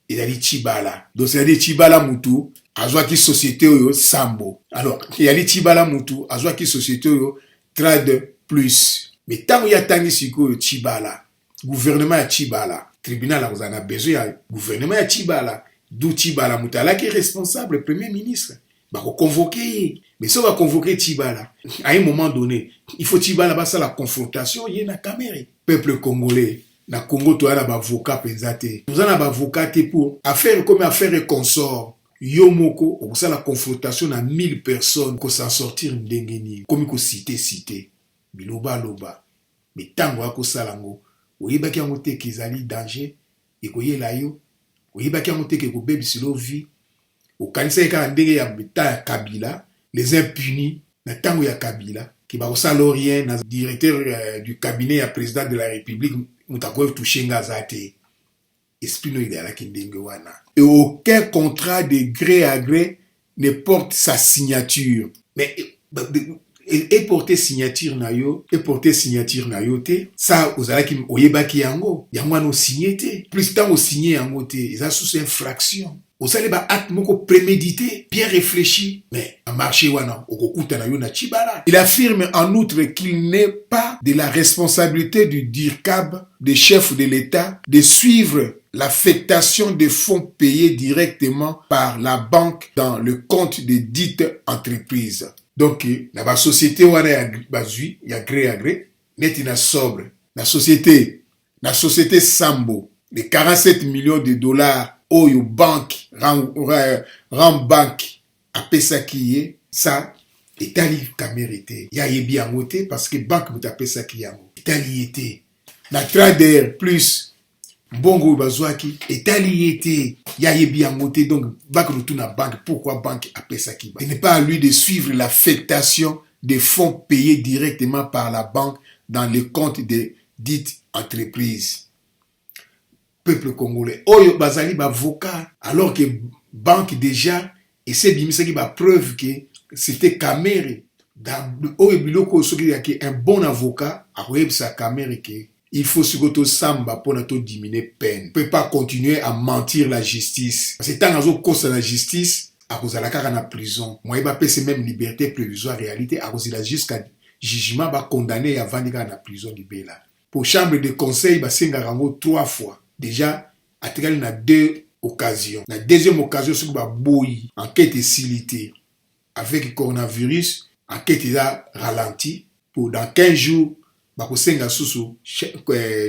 ezali Tshibala. Donc c'est-à-dire Tshibala mutu azwaki société oyo Sambo. Alors, yali Tshibala mutu azwaki société oyo Trade Plus. Mais tant ya tangi siko Tshibala, gouvernement ya Tshibala, tribunal a besoin ya gouvernement ya Tshibala, d'où Tshibala mutu alaki responsable premier ministre. Bah convoquer, mais ça va convoquer Tshibala. À un moment donné, il faut Tshibala basa la confrontation, il y a na Kamere. Peuple congolais, na Congo to ana ba avocat penzate. Nous ana ba avocat pour affaire comme affaire consort. Yomoko, on ça la confrontation na 1000 personnes ko s'en sortir ndengeni, comme ko cité. Biloba loba. Mais tango ako salango, oyeba ki angote kezali danger et ko yela yo. Oyeba ki angote ke ko bebi silo vie. Au kanisa yaka ndenge ya beta ya Kabila, les impunis na tango ya Kabila qui ba osalo rien na directeur du cabinet ya président de la République mutakoe touchenga zate esprit no idéal ki ndenge wana. Et aucun contrat de gré à gré ne porte sa signature. Mais et porter signature na yo te ça ozalaki oyebaki yango no signé te plus tant au signé yango te ça sous infraction. Vous allez ba acte moko prémédité, bien réfléchi, mais en marché wana okokuta na yo na Tshibala. Il affirme en outre qu'il n'est pas de la responsabilité du DIRCAB, des chefs de l'État, de suivre l'affectation des fonds payés directement par la banque dans le compte de dites entreprises. Donc, la société wana ya gré à gré, net na sobre. La société Sambo, les 47 millions de dollars Oyo banque, ram banque, apesaki ye, ça, etali Kamere. Ya yebi angote, parce que banque mouta pesaki yango. Etali yete. Na Trader Plus, Bongo bazwaki, etali yete. Ya yebi angote, donc, banque retourne à banque. Pourquoi banque apesaki? Ce n'est pas à lui de suivre l'affectation des fonds payés directement par la banque dans les comptes de dites entreprises. Peuple congolais, oyo bazali bavocat, alors que banque déjà essaie bimisaki ba preuve que c'était Kamere. Dans oyo biloko soki yaki un bon avocat a sa Kamere que il faut surtout samba pour na to diminuer peine. Peut pas continuer à mentir la justice. Parce que tant azo cause la justice à cause de la cara na prison. Moi ba pese même liberté provisoire réalité à cause de la jusqu'à jugement ba condamné à vendre na prison libéla. Pour chambre de conseil ba senga rango 3 fois. Déjà, à na 2 occasions. La deuxième occasion, c'est que boyi, enquête et silité. Avec le coronavirus, enquête est ralenti. Pour dans 15 jours, bako senga susu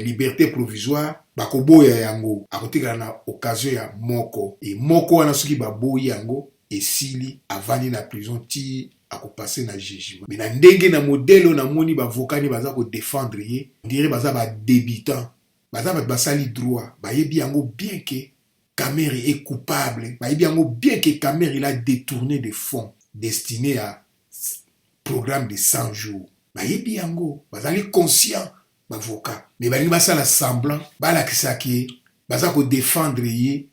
liberté provisoire, bako boya yango. À côté na occasion ya moko. Et moko wana suki boyi yango et sili avant la prison ti ako passer na jugement. Mais na ndenge na modèle na moni bavocat ni baza ko défendre ye, on dirait baza ba débitant. Bazaba basali droit, bayebi yango bien que Kamere est coupable, bayebi yango bien que Kamere il a détourné des fonds destinés à programme de 100 jours. Bayebi yango, bazali conscient bavocat, mais bali basala semblant, bala kisaki, bazako défendre ye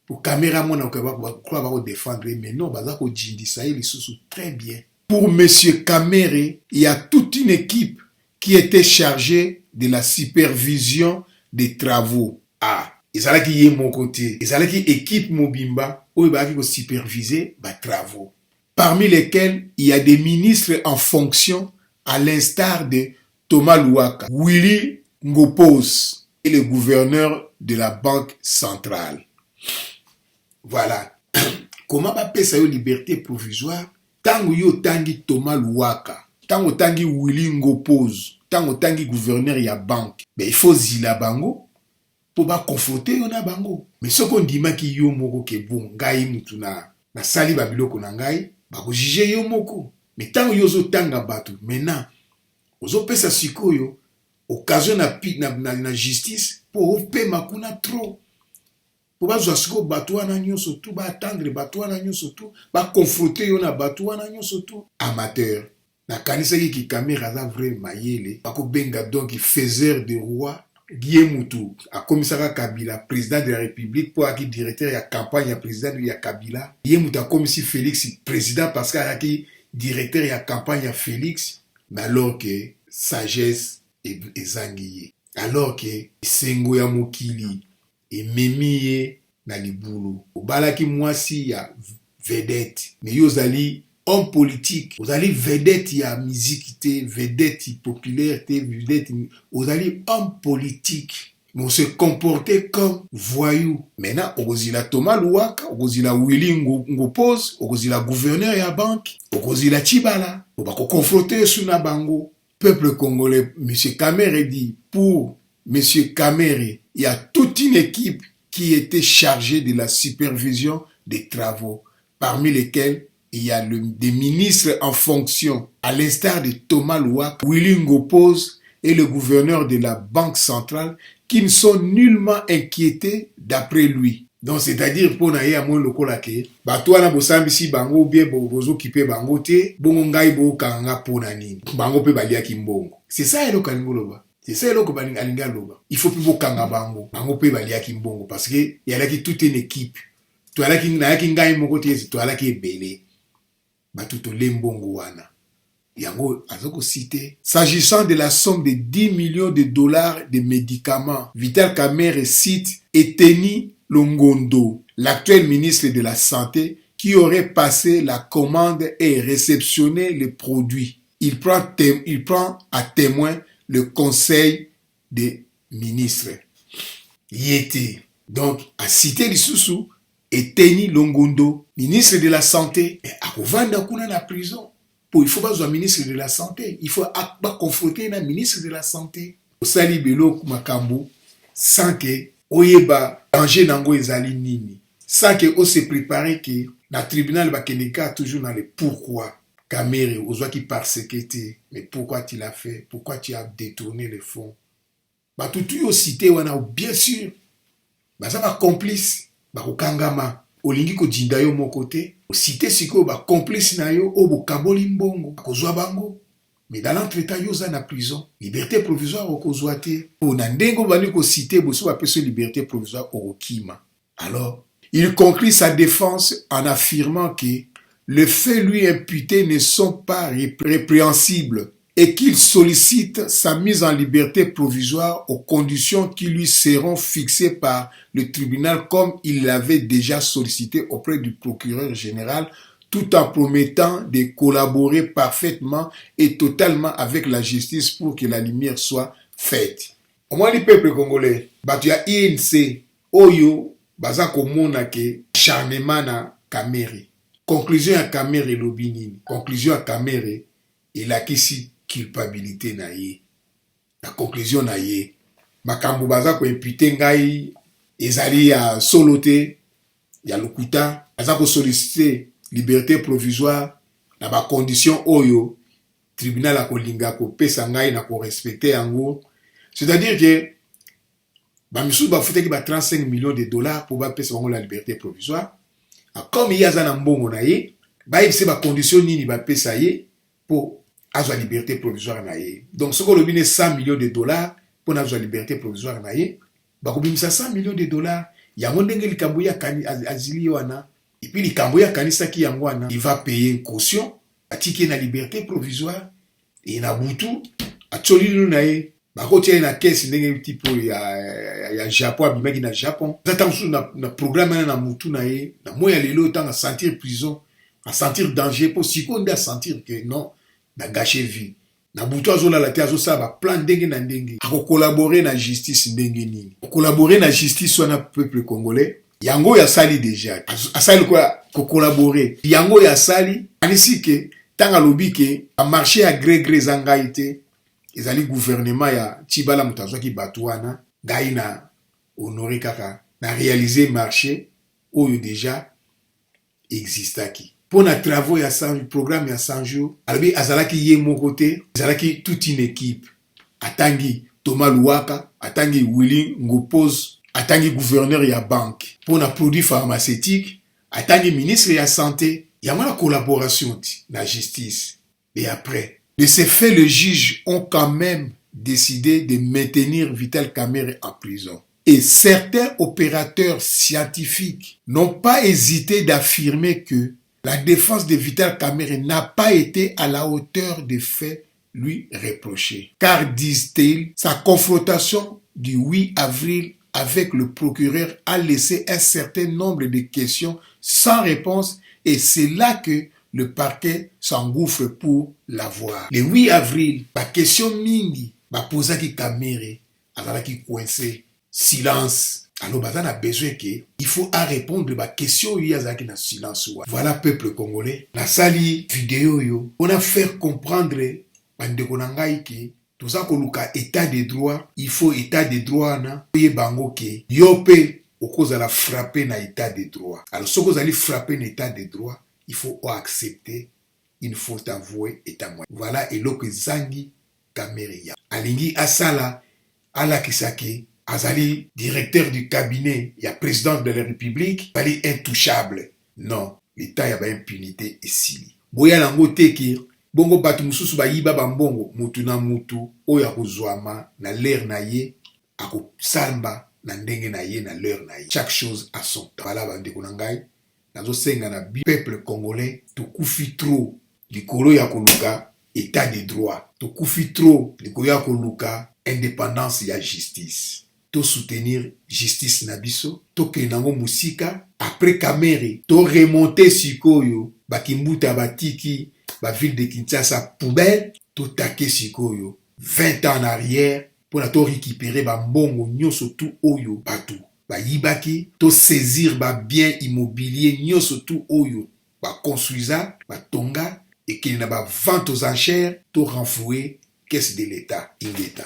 pour Kamere mona croire ba défendre mais non, bazako jindisa ye lisusu très bien. Pour monsieur Kamere, il y a toute une équipe qui était chargée de la supervision des travaux. Ezalaki yé mon côté. Ezalaki équipe Mobimba où il va superviser les travaux. Parmi lesquels il y a des ministres en fonction à l'instar de Thomas Louaka, Willy Ngopos et le gouverneur de la Banque centrale. Voilà. Comment va payer sa liberté provisoire? Tango yo tangi Thomas Louaka, tango tangi Willy Ngopos, tango tangi gouverneur ya banque. Mais il faut zila bango. pour ba confronter yo na bango. Mais ce qu'on dit ki yo moko ke bon ngai mutu na sali ba biloko na ngai ba ko juger yo moko. Mais tant yo zo tanga batu maintenant ozo pesa sikoyo occasion na justice pour pe makuna trop. Pour ba zo siko batu wana nyonso tout ba attendre batu wana nyonso tout ba confronter yo na batu wana nyonso tout amateur. Na kanisa ki caméra za vrai mayele ba ko benga donc faiseur de roi Guillaume Moutou a commissaire Kabila, président de la République, pour acquis directeur de la campagne à président de Kabila. Guillaume Moutou a commissaire Félix, président parce qu'il a acquis directeur de la campagne à Félix, mais alors que sagesse et zangiye. Alors que Sengo ya Mokili et Memiye na libulu. Obalaki mwasi ya vedette. Mais yozali homme politique, vous allez vedette il y a musique, vedette populaire, vedette, vous allez homme politique, mais on se comportait comme voyou. Maintenant, on la Thomas Louaka, on la Willy Ngopose, on la gouverneur et la banque, on la Chibala, on va confronter sur la bango. Peuple congolais, M. Kamere dit, pour M. Kamere, il y a toute une équipe qui était chargée de la supervision des travaux, parmi lesquels il y a des ministres en fonction, à l'instar de Thomas Louak, Willy Ngopose et le gouverneur de la Banque centrale, qui ne sont nullement inquiétés d'après lui. Donc, c'est-à-dire, pour naïe à mon lokolake, toi na bosambi si bango bien bozo kipe bango te, bongo ngai bo kanga pona nini. Bango pe balia kimbongo. C'est ça elo kaningoloba. C'est ça elo ko balinga loba. Il faut plus bo kanga bango. Bango pe balia kimbongo parce que il y a là qui toute une équipe. Toi là qui na ki ngai moko te, toi là qui est belé. Batuto lembongo wana. Yango azoko cité. S'agissant de la somme de 10 millions de dollars de médicaments, Vital Kamerhe cite Eteni Longondo, l'actuel ministre de la Santé, qui aurait passé la commande et réceptionné les produits. Il prend à témoin le conseil des ministres. Yété. Donc, à citer l'Issoussou, Eteni Longondo, ministre de la Santé, et à Kovanda kuna na prison. Il faut pas un ministre de la Santé. Il faut pas confronter un ministre de la Santé. Au sali belo makambo, sans que oyeba danger nango ezali nini. Sans que on se prépare que la tribunal bakeneka toujours dans le pourquoi. Kamere, ozwa qui persécuté. Mais pourquoi tu l'as fait? Pourquoi tu as détourné les fonds? Bah tout yo cité wana bien sûr. Bah ça va complice. Bah okangama. Olingi ko jinda yo mon côté. Cité siko ba complice na yo obo kaboli mbongo. Akozwa bango. Mais dans l'entretemps yo za na prison. Liberté provisoire okozwa te. Ona ndengo bani ko cité boso ba peso liberté provisoire orokima. Alors, il conclut sa défense en affirmant que les faits lui imputés ne sont pas répréhensibles et qu'il sollicite sa mise en liberté provisoire aux conditions qui lui seront fixées par le tribunal comme il l'avait déjà sollicité auprès du procureur général, tout en promettant de collaborer parfaitement et totalement avec la justice pour que la lumière soit faite. Au moins, le peuple congolais, il y a INC, Oyo, baza komona ke charnement na Kamere. Conclusion à Kamere lobinini. Conclusion à Kamere, il a kisi culpabilité na ye. La conclusion na ye. Makambo baza ko imputer ngai ezali ya solote ya lokuta baza ko solliciter liberté provisoire na ba condition oyo tribunal a kolinga ko pesa ngai na ko respecter yango. C'est-à-dire que bamisu ba futaki ba 35 millions de dollars pour ba pesa bango la liberté provisoire. Comme il y a za mbongo na ye, ba yebise ba condition nini ba pesa ye pour avoir la liberté provisoire na ye. Donc, ce qu'on a 100 millions de dollars pour avoir la liberté provisoire na ye, bah, on a 100 millions de dollars. Il y a un monde qui a azili wana. Et puis, il kanisa ki yangwana. Il va payer une caution, à ticket na liberté provisoire, et na boutou, à tcholinu na ye. Bah, quand il y a une caisse, il y a un petit peu, il y a Japon, abimaki na Japon. J'attends sur na programme na moutou na ye. Na moi, il y a l'élo, à sentir prison, à sentir danger, pour si on a sentir que non, na gâché vie. Na buto azola la te azosa ba plan ndenge na ndenge. Ako collaborer na justice ndenge nini. Collaborer na justice wana peuple congolais. Yango ya sali déjà. Asali quoi ko collaborer. Yango ya sali anisi ke tanga lobi ke a marché à gré zangaite. Ezali gouvernement ya Tshibala Mutazwa ki batwana gaina honoré kaka na réaliser marché oyo déjà existaki. Pour na travaux ya 100 programme ya 100 jours, albi azalaki ye moko te, azalaki toute une équipe. Atangi Thomas Louaka, atangi Willy Ngopose, atangi gouverneur ya banque. Pour na produit pharmaceutique, atangi ministre ya santé, il y a une collaboration la justice. Et après, de ces faits, les juges ont quand même décidé de maintenir Vital Kamerhe en prison. Et certains opérateurs scientifiques n'ont pas hésité d'affirmer que la défense de Vital Kamerhe n'a pas été à la hauteur des faits lui reprochés. Car, disent-ils, sa confrontation du 8 avril avec le procureur a laissé un certain nombre de questions sans réponse et c'est là que le parquet s'engouffre pour l'avoir. Le 8 avril, la question mingi, posaki Kamerhe, azalaki coincé, silence. Alors, on a besoin qu'il faut à répondre à question il y a na silence. Voilà peuple congolais. La sali vidéo yo, on a fait comprendre bandeko na ngai ke toza koluka état de droit, il faut état de droit na ye bango ke yo pe okozala frapper na état de droit. Alors si vous allez frapper na état de droit, il faut accepter, il faut avouer état moyen. Voilà eloko zangi Kamerhe. Alingi asala ala kisaki azali directeur du cabinet, il y a président de la République, bali intouchable. Non, l'état y a impunité ici. Boya lango teki bongo batu mususu ba yiba bambongo mutu na mutu oya kozwama na l'air na ye ako samba na ndenge na ye na l'heure na ye. Chaque chose a son temps. Voilà bandeko na ngai nazo senga na peuple congolais tokufi trop likolo ya koluka état de droit. Tokufi trop likolo ya koluka indépendance ya justice. To soutenir justice na biso, to kenango musika, après Kamerhe, to remonter sikoyo, bakimbuta batiki, ba ville de Kinshasa poubelle, to take sikoyo, 20 ans en arrière, pour na to récupérer ba mbongo nyoso tout oyo batu. Ba yibaki, to saisir ba bien immobilier nyoso tout oyo, ba construisa, ba tonga, et qu'il n'a pas vente aux enchères, to renflouer caisse de l'État, ingéta.